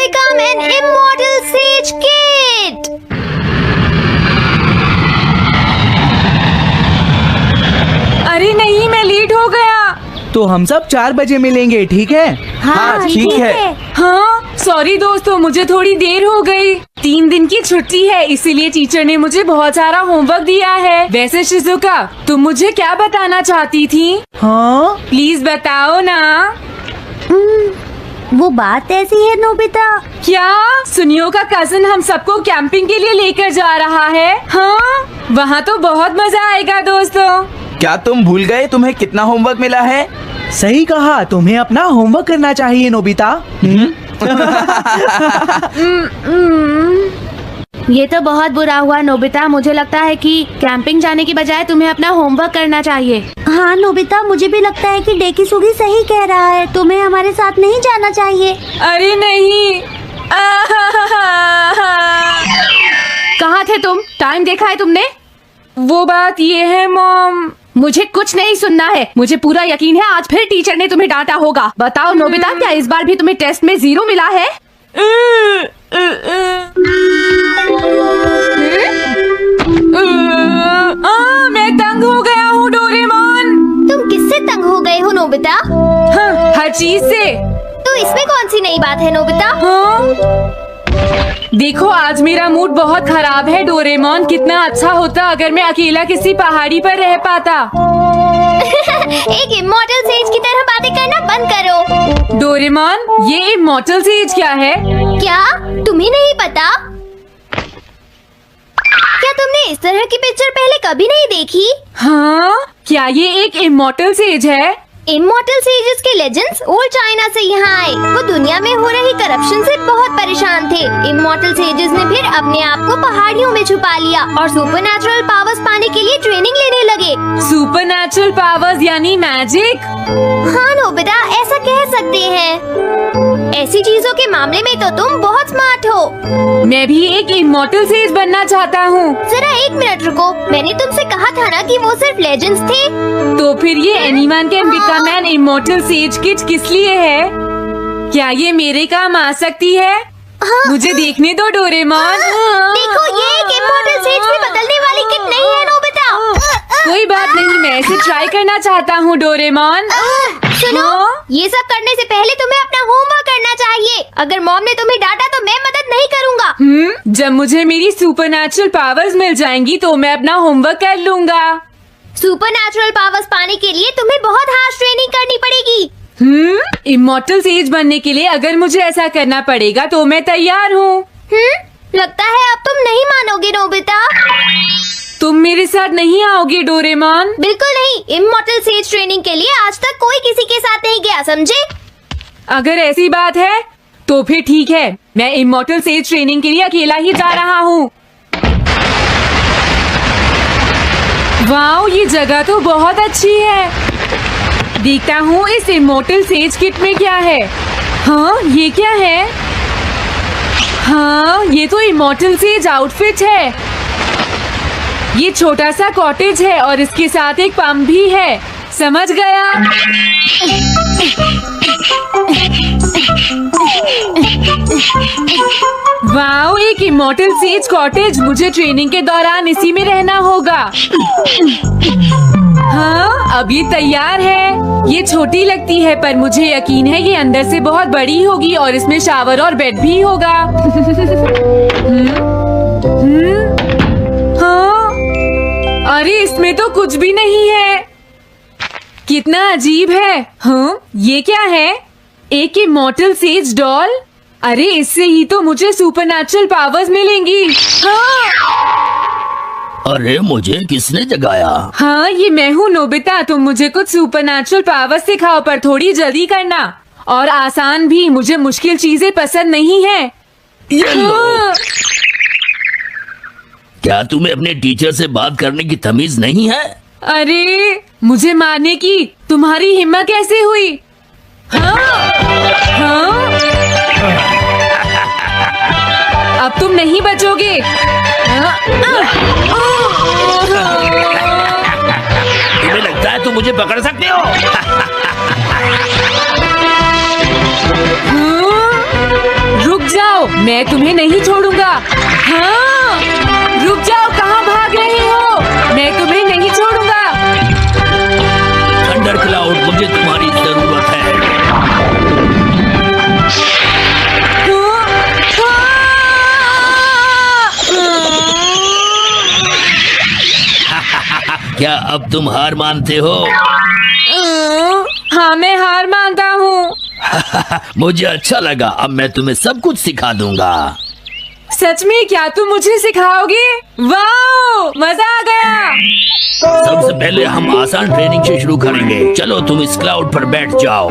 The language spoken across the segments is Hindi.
become an immortal sage kid. अरे नहीं, मैं लेट हो गया। तो हम सब 4 बजे मिलेंगे, ठीक है? हाँ, ठीक है। हाँ सॉरी दोस्तों, मुझे थोड़ी देर हो गई। 3 दिन की छुट्टी है, इसीलिए टीचर ने मुझे बहुत सारा होमवर्क दिया है। वैसे शिजुका, तुम मुझे क्या बताना चाहती थी? हाँ, प्लीज बताओ ना। वो बात ऐसी है नोबिता। क्या सुनियो का कजन हम सबको कैंपिंग के लिए लेकर जा रहा है? हाँ, वहाँ तो बहुत मजा आएगा दोस्तों। क्या तुम भूल गए तुम्हें कितना होमवर्क मिला है? सही कहा, तुम्हें अपना होमवर्क करना चाहिए नोबिता। ये तो बहुत बुरा हुआ नोबिता। मुझे लगता है कि कैंपिंग जाने की बजाय तुम्हें अपना होमवर्क करना चाहिए। हाँ नोबिता, मुझे भी लगता है कि डेकिसुगी सही कह रहा है। तुम्हें हमारे साथ नहीं जाना चाहिए। अरे नहीं। कहाँ थे तुम? टाइम देखा है तुमने? वो बात ये है मॉम। मुझे कुछ नहीं सुनना है। मुझे पूरा यकीन है आज फिर टीचर ने तुम्हें डांटा होगा। बताओ नोबिता, क्या इस बार भी तुम्हें टेस्ट में 0 मिला है? मैं तंग हो गया हूँ डोरेमोन। तुम किससे तंग हो गए हो नोबिता? हाँ, हर चीज से। तो इसमें कौन सी नई बात है नोबिता? हाँ? देखो आज मेरा मूड बहुत खराब है डोरेमोन। कितना अच्छा होता अगर मैं अकेला किसी पहाड़ी पर रह पाता। एक इमॉर्टल सेज की तरह बातें करना बंद करो। डोरेमोन, ये इमॉर्टल सेज क्या है? क्या तुम्हें नहीं पता? क्या तुमने इस तरह की पिक्चर पहले कभी नहीं देखी? हाँ, क्या ये एक इमॉर्टल सेज है? इमॉर्टल सेजेस के लेजेंड्स ओल्ड चाइना से यहाँ आए। वो दुनिया में हो रही करप्शन से बहुत परेशान थे। इमॉर्टल सेजेस ने फिर अपने आप को पहाड़ियों में छुपा लिया और सुपरनैचुरल पावर्स पाने के लिए ट्रेनिंग लेने लगे। सुपरनैचुरल पावर्स यानी मैजिक? हाँ नोबिता, ऐसा कह सकते हैं। ऐसी चीजों के मामले में तो तुम बहुत स्मार्ट हो। मैं भी एक इमॉर्टल सेज बनना चाहता हूँ। जरा 1 मिनट रुको। मैंने तुमसे कहा था ना कि वो सिर्फ लेजेंड्स थे। तो फिर ये anyone can become an immortal says kid किस लिए है? क्या ये मेरे काम आ सकती है? हाँ। मुझे देखने दो डोरेमोन। देखो, ये एक इमॉर्टल सेज में बदलने वाली किट नहीं है नोबिता। कोई बात नहीं, मैं इसे ट्राई करना चाहता हूँ डोरेमोन। सुनो, हाँ? ये सब करने से पहले तुम्हें अपना होमवर्क करना चाहिए। अगर मॉम ने तुम्हें डांटा तो मैं मदद नहीं करूँगा। जब मुझे मेरी सुपरनैचुरल पावर्स मिल जाएंगी तो मैं अपना होमवर्क कर लूँगा। सुपरनैचुरल पावर्स पाने के लिए तुम्हें बहुत हार्श ट्रेनिंग करनी पड़ेगी। इमॉर्टल सेज बनने के लिए अगर मुझे ऐसा करना पड़ेगा तो मैं तैयार हूँ। लगता है अब तुम नहीं मानोगे नोबिता। तुम मेरे साथ नहीं आओगे डोरेमोन? बिल्कुल नहीं। इमॉर्टल सेज ट्रेनिंग के लिए आज तक कोई किसी के साथ नहीं गया, समझे? अगर ऐसी बात है तो फिर ठीक है, मैं इमॉर्टल सेज ट्रेनिंग के लिए अकेला ही जा रहा हूँ। वाओ, ये जगह तो बहुत अच्छी है। देखता हूँ इस इमॉर्टल सेज किट में क्या है। हाँ, ये क्या है? हाँ, ये तो इमॉर्टल सेज आउटफिट है। ये छोटा सा कॉटेज है और इसके साथ एक पंप भी है। समझ गया। वाओ, एक इमॉर्टल सेज कॉटेज। मुझे ट्रेनिंग के दौरान इसी में रहना होगा। हाँ, अब ये तैयार है। ये छोटी लगती है पर मुझे यकीन है ये अंदर से बहुत बड़ी होगी और इसमें शावर और बेड भी होगा। हाँ, अरे इसमें तो कुछ भी नहीं है। कितना अजीब है। हाँ, ये क्या है? एक इमॉर्टल सेज डॉल। अरे इससे ही तो मुझे सुपरनैचुरल पावर्स मिलेंगी। हाँ, अरे मुझे किसने जगाया? हाँ, ये मैं हूँ नोबिता। तुम मुझे कुछ सुपरनैचुरल पावर्स सिखाओ पर थोड़ी जल्दी करना और आसान भी। मुझे मुश्किल चीजें पसंद नहीं है। ये लो। हाँ। क्या तुम्हें अपने टीचर से बात करने की तमीज नहीं है? अरे मुझे मारने की तुम्हारी हिम्मत कैसे हुई? हाँ? हाँ? अब तुम नहीं बचोगे। तुम्हें लगता है तुम मुझे पकड़ सकते हो? रुक जा। मैं तुम्हें नहीं छोड़ूंगा। हाँ, रुक जाओ, कहाँ भाग रहे हो? मैं तुम्हें नहीं छोड़ूंगा। थंडर क्लाउड, मुझे तुम्हारी जरूरत है। क्या अब तुम हार मानते हो? हाँ, मैं हार मानता हूँ। मुझे अच्छा लगा, अब मैं तुम्हें सब कुछ सिखा दूंगा। सच में? क्या तुम मुझे सिखाओगे? वाह, मजा आ गया। सबसे पहले हम आसान ट्रेनिंग से शुरू करेंगे। चलो तुम इस क्लाउड पर बैठ जाओ।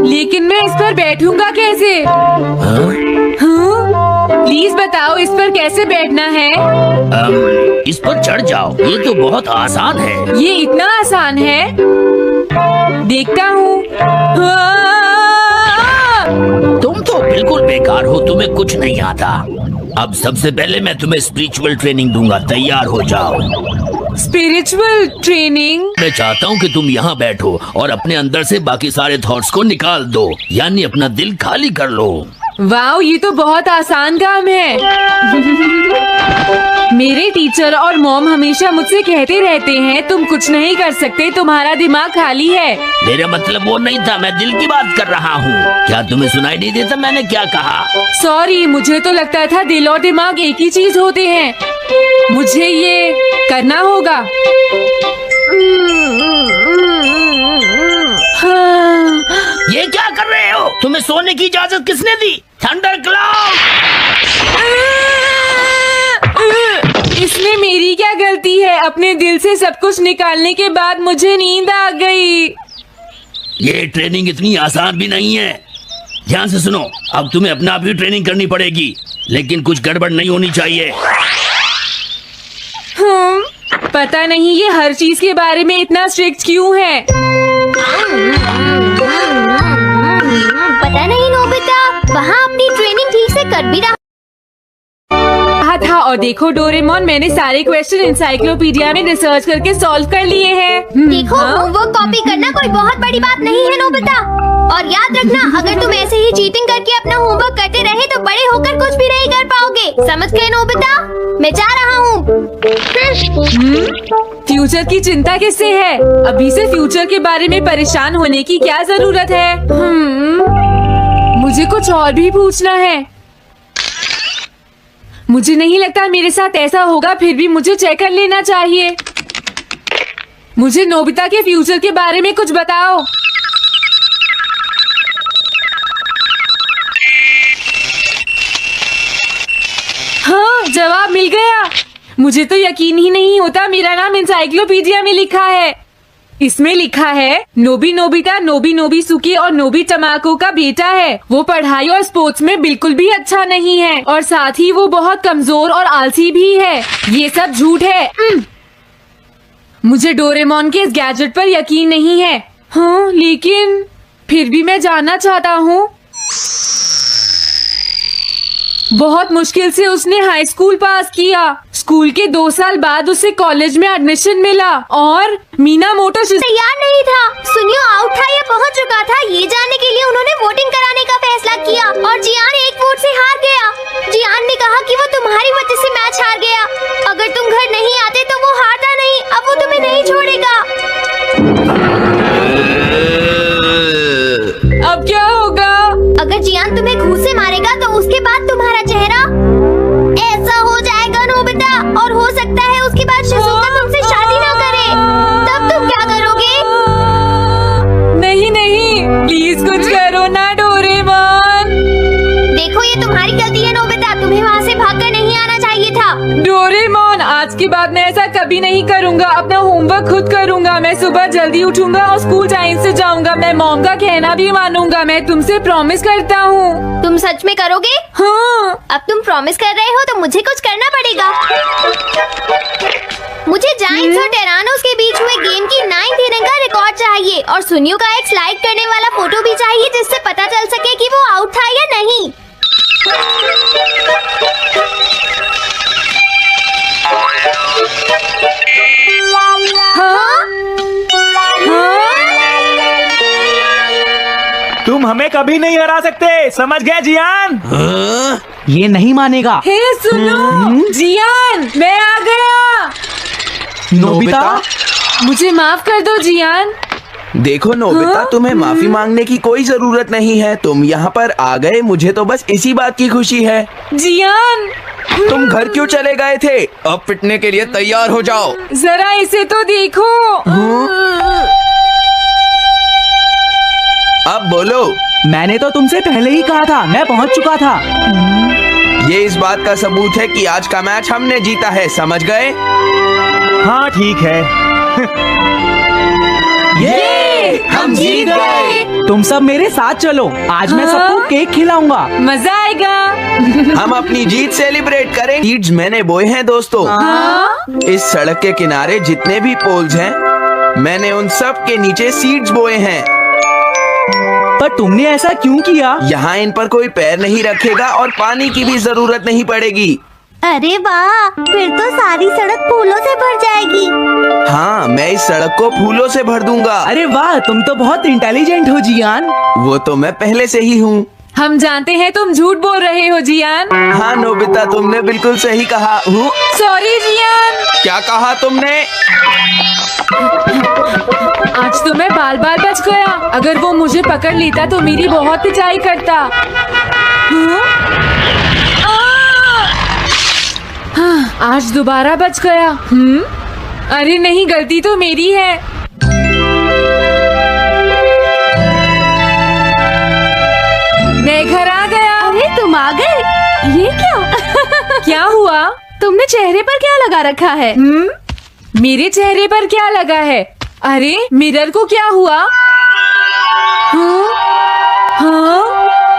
लेकिन मैं इस पर बैठूंगा कैसे? हाँ? प्लीज बताओ, इस पर कैसे बैठना है? इस पर चढ़ जाओ, ये तो बहुत आसान है। ये इतना आसान है? देखता हूँ। तुम तो बिल्कुल बेकार हो, तुम्हें कुछ नहीं आता। अब सबसे पहले मैं तुम्हें स्पिरिचुअल ट्रेनिंग दूंगा, तैयार हो जाओ। Spiritual training? मैं चाहता हूँ कि तुम यहाँ बैठो और अपने अंदर से बाकी सारे थॉट्स को निकाल दो, यानी अपना दिल खाली कर लो। वाह, ये तो बहुत आसान काम है। मेरे टीचर और मॉम हमेशा मुझसे कहते रहते हैं, तुम कुछ नहीं कर सकते, तुम्हारा दिमाग खाली है। मेरा मतलब वो नहीं था, मैं दिल की बात कर रहा हूँ। क्या तुम्हें सुनाई नहीं देता मैंने क्या कहा? सॉरी, मुझे तो लगता था दिल और दिमाग एक ही चीज होते हैं। मुझे ये करना होगा। हाँ। ये क्या कर रहे हो? तुम्हें सोने की इजाजत किसने दी? Thunder cloud! इसमें मेरी क्या गलती है? अपने दिल से सब कुछ निकालने के बाद मुझे नींद आ गई। ये ट्रेनिंग इतनी आसान भी नहीं है। ध्यान से सुनो, अब तुम्हें अपना आप ही ट्रेनिंग करनी पड़ेगी, लेकिन कुछ गड़बड़ नहीं होनी चाहिए। पता नहीं ये हर चीज के बारे में इतना स्ट्रिक्ट क्यों है। पता नहीं नोबिता, वहाँ अपनी ट्रेनिंग ठीक से कर भी रहा था। और देखो डोरेमोन, मैंने सारे क्वेश्चन इंसाइक्लोपीडिया में रिसर्च करके सॉल्व कर लिए हैं। देखो, होमवर्क कॉपी करना कोई बहुत बड़ी बात नहीं है नोबिता। और याद रखना, अगर तुम ऐसे ही चीटिंग करके अपना होमवर्क करते रहे तो बड़े होकर कुछ भी नहीं कर पाओगे। समझ गए नोबिता? मैं जा रहा हूँ। फ्यूचर की चिंता किससे है? अभी से फ्यूचर के बारे में परेशान होने की क्या जरूरत है? मुझे कुछ और भी पूछना है। मुझे नहीं लगता मेरे साथ ऐसा होगा, फिर भी मुझे चेक कर लेना चाहिए। मुझे नोबिता के फ्यूचर के बारे में कुछ बताओ। हाँ, जवाब मिल गया। मुझे तो यकीन ही नहीं होता, मेरा नाम इंसाइक्लोपीडिया में लिखा है। इसमें लिखा है, नोबी नोबिता नोबी नोबिसुकी और नोबी टमाको का बेटा है। वो पढ़ाई और स्पोर्ट्स में बिल्कुल भी अच्छा नहीं है और साथ ही वो बहुत कमजोर और आलसी भी है। ये सब झूठ है। मुझे डोरेमोन के इस गैजेट पर यकीन नहीं है। हाँ, लेकिन फिर भी मैं जानना चाहता हूँ। बहुत मुश्किल से उसने हाई स्कूल पास किया। स्कूल के 2 साल बाद उसे कॉलेज में एडमिशन मिला और मीनामोटो तैयार नहीं था। सुनियो आउट था या पहुंच चुका था, ये जानने के लिए उन्होंने वोटिंग कराने का फैसला किया और जियान एक वोट से हार गया। जियान ने कहा कि वो तुम्हारी वजह से मैच हार गया। अगर तुम घर नहीं आते तो वो हारता नहीं। अब वो तुम्हें नहीं छोड़ेगा। अब क्या होगा? अगर जियान तुम्हें घूस से मारेगा तो उसके बाद तुम्हारा चेहरा ऐसा हो जाएगा नोबिता, और हो सकता है उसके बाद शिज़ुका तुमसे शादी ना करे। तब तुम क्या करोगे? नहीं नहीं, प्लीज कुछ करो ना डोरेमोन। देखो, ये तुम्हारी गलती है नोबिता, तुम्हें वहाँ से भागकर नहीं आना चाहिए था। डोरेमोन, आज के बाद मैं ऐसा कभी नहीं करूँगा। अपना होमवर्क खुद करूँगा। मैं सुबह जल्दी उठूंगा और स्कूल टाइम से जाऊँगा। मैं मॉम का कहना भी मानूंगा। मैं तुमसे प्रॉमिस करता हूँ। तुम सच में करोगे? हाँ। अब तुम प्रॉमिस कर रहे हो तो मुझे कुछ करना पड़ेगा। मुझे जायंट्स और टेरानोस के बीच हुए गेम की 9th इनिंग का रिकॉर्ड चाहिए और सुनियो का एक स्लाइड करने वाला फोटो भी चाहिए, जिससे पता चल सके कि वो आउट था या नहीं। तुम हमें कभी नहीं हरा सकते, समझ गए जियान? हाँ? ये नहीं मानेगा। हे सुनो जियान, मैं आ गया। नोबिता, मुझे माफ कर दो जियान। देखो नोबिता, तुम्हें माफी मांगने की कोई जरूरत नहीं है। तुम यहाँ पर आ गए, मुझे तो बस इसी बात की खुशी है। जियान, तुम घर क्यों चले गए थे? अब पिटने के लिए तैयार हो जाओ। जरा इसे तो देखो। अब बोलो। मैंने तो तुमसे पहले ही कहा था, मैं पहुंच चुका था। ये इस बात का सबूत है कि आज का मैच हमने जीता है, समझ गए? हाँ ठीक है। ये हम जीत गए। तुम सब मेरे साथ चलो, आज मैं सबको केक खिलाऊंगा। मजा आएगा। हम अपनी जीत सेलिब्रेट करें। सीड्स मैंने बोए हैं दोस्तों। इस सड़क के किनारे जितने भी पोल्स हैं, मैंने उन सब के नीचे सीड्स बोए हैं। पर तुमने ऐसा क्यों किया? यहाँ इन पर कोई पैर नहीं रखेगा और पानी की भी जरूरत नहीं पड़ेगी। अरे वाह, फिर तो सारी सड़क फूलों से भर जाएगी। हाँ, मैं इस सड़क को फूलों से भर दूंगा। अरे वाह, तुम तो बहुत इंटेलिजेंट हो जियान। वो तो मैं पहले से ही हूँ। हम जानते हैं तुम झूठ बोल रहे हो जियान। हाँ नोबिता, तुमने बिल्कुल सही कहा। Sorry Gian. क्या कहा तुमने? आज तो मैं बाल बाल बच गया। अगर वो मुझे पकड़ लेता तो मेरी बहुत पिटाई करता। हाँ, आज दोबारा बच गया। अरे नहीं, गलती तो मेरी है। मैं घर आ गया। अरे तुम आ गए, ये क्या? क्या हुआ? तुमने चेहरे पर क्या लगा रखा है? मेरे चेहरे पर क्या लगा है? अरे मिरर को क्या हुआ? हाँ, हाँ,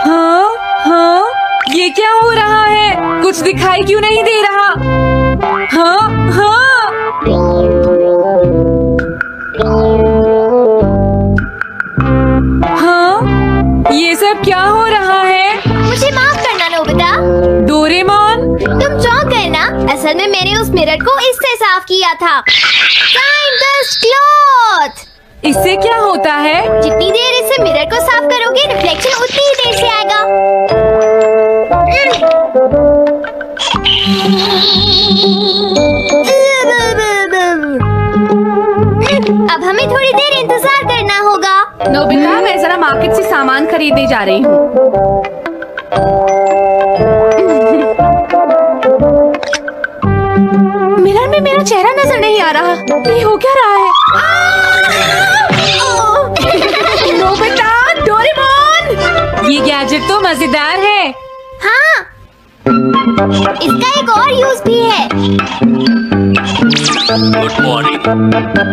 हाँ, हाँ, ये क्या हो रहा है? कुछ दिखाई क्यों नहीं दे रहा? हाँ, हाँ, हाँ, ये सब क्या हो रहा है? मुझे माफ करना नोबिता। डोरेमोन, तुम चौंक गए ना? असल में मैंने उस मिरर को इससे साफ किया था। Find the cloth। इससे क्या होता है? जितनी देर इससे मिरर को साफ करोगे, रिफ्लेक्शन उतनी ही देर से आएगा। अब हमें थोड़ी देर इंतजार करना होगा। नोबिता, मैं जरा मार्केट से सामान खरीदने जा रही हूँ। मिरर में मेरा चेहरा नजर नहीं आ रहा। ये हो क्या रहा है? Nobita, Doraemon. ये गैजेट तो मजेदार है। हाँ, इसका एक और यूज भी है। Good morning.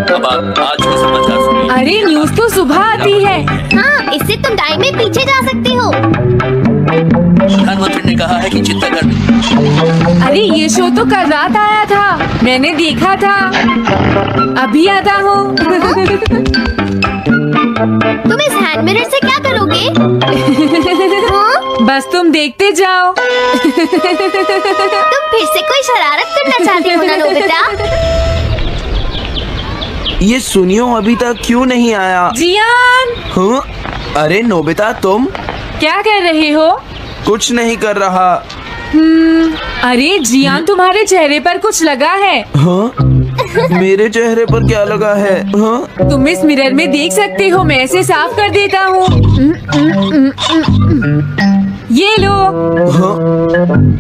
अब आप आज के समाचार सुनिए। अरे न्यूज तो सुबह आती है। हाँ, इससे तुम टाइम में पीछे जा सकती हो। प्रधानमंत्री ने कहा है कि चिंता कर दो। अरे ये शो तो कल रात आया था, मैंने देखा था। अभी आता हूँ। तुम इस हैंड मिरर से क्या करोगे? हाँ? बस तुम देखते जाओ। तुम फिर से कोई शरारत करना चाहते हो ना नोबिता? ये सुनियो, अभी तक क्यों नहीं आया? जियान, हाँ? अरे नोबिता, तुम क्या कर रहे हो? कुछ नहीं कर रहा। अरे जियान, तुम्हारे चेहरे पर कुछ लगा है। हाँ? मेरे चेहरे पर क्या लगा है? हाँ? तुम इस मिरर में देख सकते हो, मैं इसे साफ कर देता हूँ। ये लो। हाँ?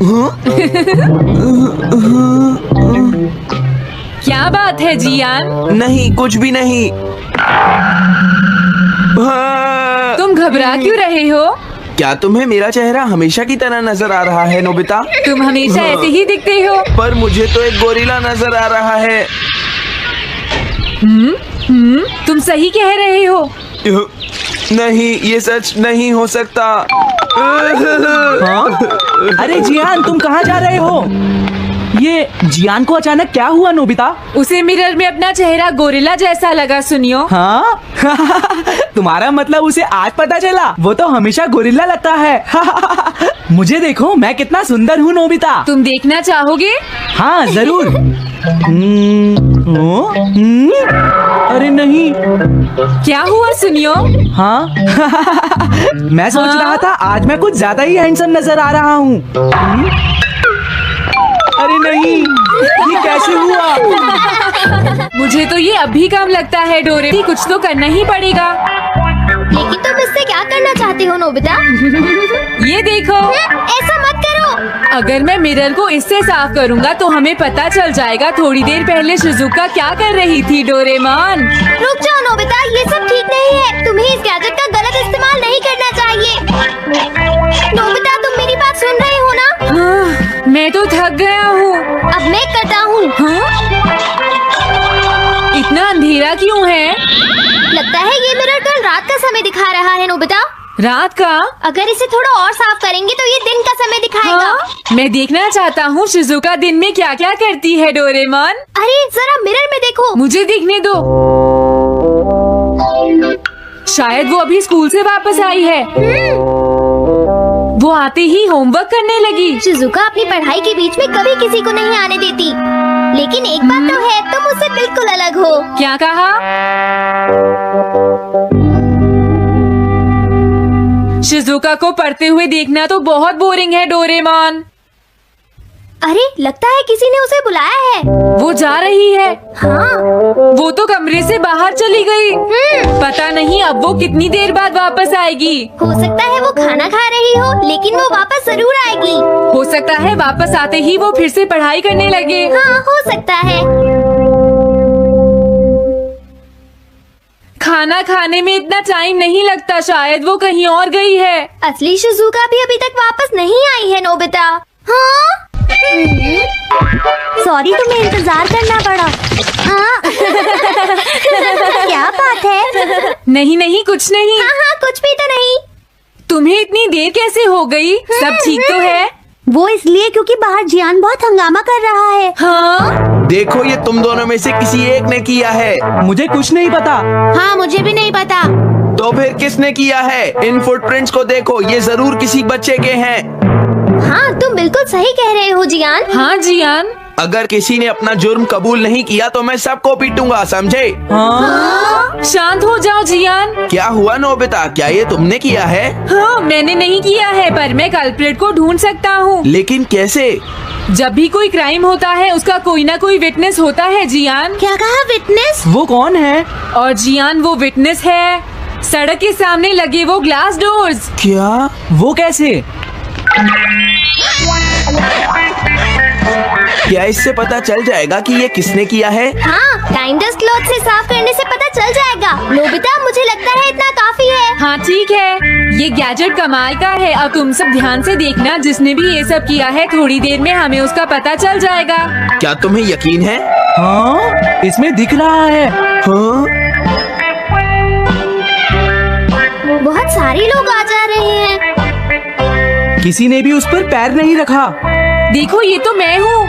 हाँ? क्या बात है जियान? नहीं, कुछ भी नहीं। हाँ? तुम घबरा क्यों रहे हो? क्या तुम्हें मेरा चेहरा हमेशा की तरह नजर आ रहा है नोबिता? तुम हमेशा ऐसे ही दिखते हो। पर मुझे तो एक गोरिल्ला नजर आ रहा है। तुम सही कह रहे हो। नहीं, ये सच नहीं हो सकता। हाँ? अरे जियान, तुम कहाँ जा रहे हो? ये जियान को अचानक क्या हुआ नोबिता? उसे मिरर में अपना चेहरा गोरिल्ला जैसा लगा। सुनियो। हाँ? तुम्हारा मतलब उसे आज पता चला? वो तो हमेशा गोरिल्ला लगता है। मुझे देखो, मैं कितना सुंदर हूँ नोबिता। तुम देखना चाहोगे? हाँ जरूर। अरे नहीं। क्या हुआ सुनियो? हाँ मैं सोच रहा था आज मैं कुछ ज्यादा ही हैंडसम नजर आ रहा हूँ। अरे नहीं, ये कैसे हुआ? मुझे तो ये अभी काम लगता है डोरे, कुछ तो करना ही पड़ेगा। लेकिन तुम इससे क्या करना चाहते हो नोबिता? ये देखो, ऐसा मत करो। अगर मैं मिरर को इससे साफ करूंगा तो हमें पता चल जाएगा थोड़ी देर पहले शिजुका क्या कर रही थी। डोरेमोन रुक जाओ नोबिता, ये सब ठीक नहीं है। तुम्हें इस गैजेट का गलत इस्तेमाल नहीं करना चाहिए। नोबिता, तुम मेरी बात सुन रहे हो ना? हाँ, मैं तो थक गया हूँ। अब मैं करता हूँ। हाँ? इतना अंधेरा क्यों है? लगता है ये मिरर कल रात का समय दिखा रहा है नोबिता। रात का? अगर इसे थोड़ा और साफ करेंगे तो ये दिन का समय दिखाएगा। हाँ? मैं देखना चाहता हूँ शिजुका दिन में क्या क्या करती है। डोरेमोन अरे जरा मिरर में देखो। मुझे दिखने दो। शायद वो अभी स्कूल से वापस आई है। वो आते ही होमवर्क करने लगी। शिजुका अपनी पढ़ाई के बीच में कभी किसी को नहीं आने देती। लेकिन एक बात तो है, तुम उससे बिल्कुल अलग हो। क्या कहा? शिजुका को पढ़ते हुए देखना तो बहुत बोरिंग है डोरेमोन। अरे लगता है किसी ने उसे बुलाया है। वो जा रही है। हाँ। वो तो कमरे से बाहर चली गई। पता नहीं अब वो कितनी देर बाद वापस आएगी। हो सकता है वो खाना खा रही हो, लेकिन वो वापस जरूर आएगी। हो सकता है वापस आते ही वो फिर से पढ़ाई करने लगे। हाँ, हो सकता है। खाना खाने में इतना टाइम नहीं लगता, शायद वो कहीं और गई है। असली शिजुका भी अभी तक वापस नहीं आई है नोबिता। हाँ? सॉरी, तुम्हें इंतजार करना पड़ा। हाँ। क्या बात है? नहीं नहीं, कुछ नहीं। हाँ हाँ, कुछ भी तो नहीं। तुम्हें इतनी देर कैसे हो गई? सब ठीक तो है? वो इसलिए क्योंकि बाहर जियान बहुत हंगामा कर रहा है। हाँ? देखो, ये तुम दोनों में से किसी एक ने किया है। मुझे कुछ नहीं पता। हाँ, मुझे भी नहीं पता। तो फिर किसने किया है? इन फुटप्रिंट्स को देखो, ये जरूर किसी बच्चे के हैं। हाँ, तुम बिल्कुल सही कह रहे हो जियान। हाँ जियान। अगर किसी ने अपना जुर्म कबूल नहीं किया तो मैं सबको पीटूंगा, समझे? हाँ? शांत हो जाओ जियान। क्या हुआ नोबिता, क्या ये तुमने किया है? हाँ, मैंने नहीं किया है, पर मैं कल्प्रिट को ढूंढ सकता हूँ। लेकिन कैसे? जब भी कोई क्राइम होता है उसका कोई ना कोई विटनेस होता है जियान। क्या कहा? विटनेस? वो कौन है? और जियान वो विटनेस है। सड़क के सामने लगे वो ग्लास डोर्स। क्या? वो कैसे? क्या इससे पता चल जाएगा कि ये किसने किया है? हाँ, टाइम डस्ट क्लॉथ से साफ करने से पता चल जाएगा। नोबिता, मुझे लगता है इतना काफी है। हाँ ठीक है, ये गैजेट कमाल का है। अब तुम सब ध्यान से देखना, जिसने भी ये सब किया है थोड़ी देर में हमें उसका पता चल जाएगा। क्या तुम्हें यकीन है? हाँ, इसमें दिख रहा है। हाँ? बहुत सारे लोग आ जा रहे हैं। किसी ने भी उस पर पैर नहीं रखा। देखो, ये तो मैं हूँ।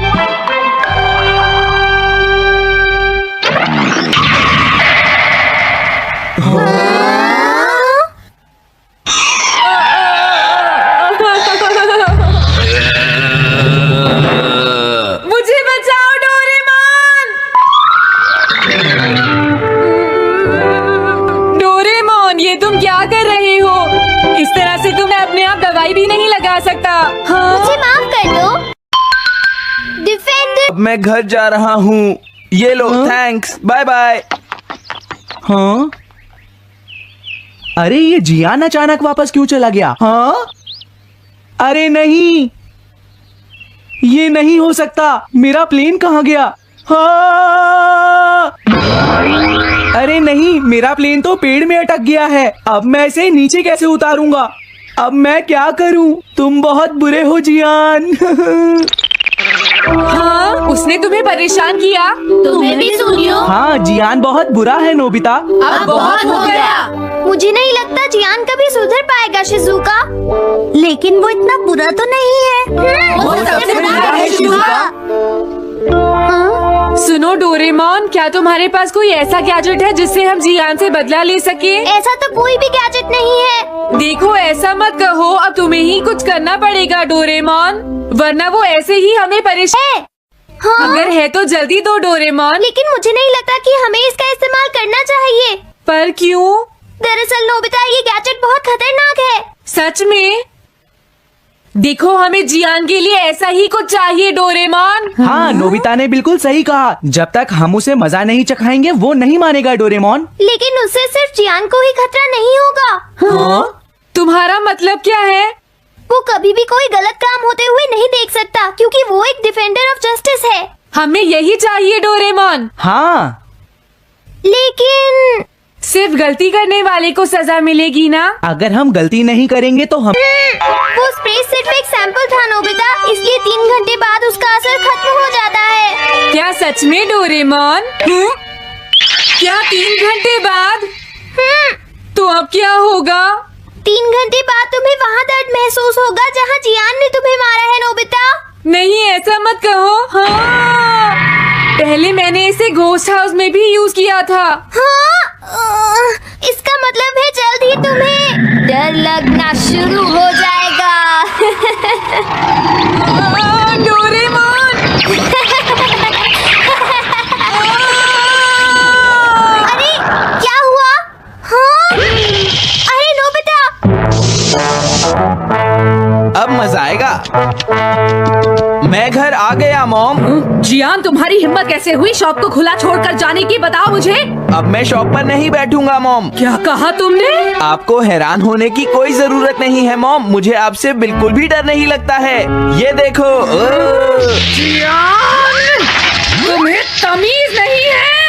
मुझे बचाओ डोरेमोन। डोरेमोन, ये तुम क्या कर रहे हो? इस तरह से तो मैं अपने आप दवाई भी नहीं लगा सकता। हाँ? मुझे माफ कर दो। डिफेंडर। अब मैं घर जा रहा हूँ। ये लो, थैंक्स, बाय बाय। हाँ? अरे ये जियान अचानक वापस क्यों चला गया? हाँ? अरे नहीं, ये नहीं हो सकता। मेरा प्लेन कहाँ गया? हाँ! अरे नहीं, मेरा प्लेन तो पेड़ में अटक गया है। अब मैं इसे नीचे कैसे उतारूंगा? अब मैं क्या करूं? तुम बहुत बुरे हो जियान। हाँ? उसने तुम्हें परेशान किया? तुम्हें भी सुनियो। हाँ, जियान बहुत बुरा है नोबिता। अब बहुत हो गया। मुझे नहीं लगता जियान कभी सुधर पाएगा शिजुका। लेकिन वो इतना बुरा तो नहीं है। वो सबसे बुरा है शिजुका। सुनो डोरेमोन, क्या तुम्हारे पास कोई ऐसा गैजेट है जिससे हम जियान से बदला ले सके? ऐसा तो कोई भी गैजेट नहीं है। देखो, ऐसा मत कहो, अब तुम्हें ही कुछ करना पड़ेगा डोरेमोन, वरना वो ऐसे ही हमें परेशान। हाँ? अगर है तो जल्दी दो डोरेमोन। लेकिन मुझे नहीं लगता कि हमें इसका इस्तेमाल करना चाहिए। पर क्यों? दरअसल नोबिता, ये गैजेट बहुत खतरनाक है। सच में? देखो, हमें जियान के लिए ऐसा ही कुछ चाहिए डोरेमोन। हाँ, नोबिता ने बिल्कुल सही कहा। जब तक हम उसे मजा नहीं चखाएंगे वो नहीं मानेगा डोरेमोन। लेकिन उससे सिर्फ जियान को ही खतरा नहीं होगा। हाँ? तुम्हारा मतलब क्या है? वो कभी भी कोई गलत काम होते हुए नहीं देख सकता, क्योंकि वो एक डिफेंडर ऑफ जस्टिस है। हमें यही चाहिए डोरेमोन। हाँ, लेकिन सिर्फ गलती करने वाले को सजा मिलेगी ना? अगर हम गलती नहीं करेंगे तो हम वो स्प्रे सिर्फ एक सैंपल था नोबिता, इसलिए 3 घंटे बाद उसका असर खत्म हो जाता है। क्या सच में डोरेमोन? क्या 3 घंटे बाद? तो अब क्या होगा? 3 घंटे बाद तुम्हें वहाँ दर्द महसूस होगा जहाँ जियान ने तुम्हें मारा है नोबिता। नहीं, ऐसा मत कहो। हाँ, पहले मैंने इसे घोस्ट हाउस में भी यूज किया था। हाँ, इसका मतलब है जल्द ही तुम्हें डर लगना शुरू हो जाएगा। डोरेमोन! अरे क्या हुआ? हाँ? अरे नोबिता! अब मजा आएगा। मैं घर आ गया मॉम। जियान, तुम्हारी हिम्मत कैसे हुई शॉप को खुला छोड़कर जाने की? बताओ मुझे। अब मैं शॉप पर नहीं बैठूंगा मॉम। क्या कहा तुमने? आपको हैरान होने की कोई जरूरत नहीं है मॉम, मुझे आपसे बिल्कुल भी डर नहीं लगता है। ये देखो। जियान, तुम्हें तमीज नहीं है।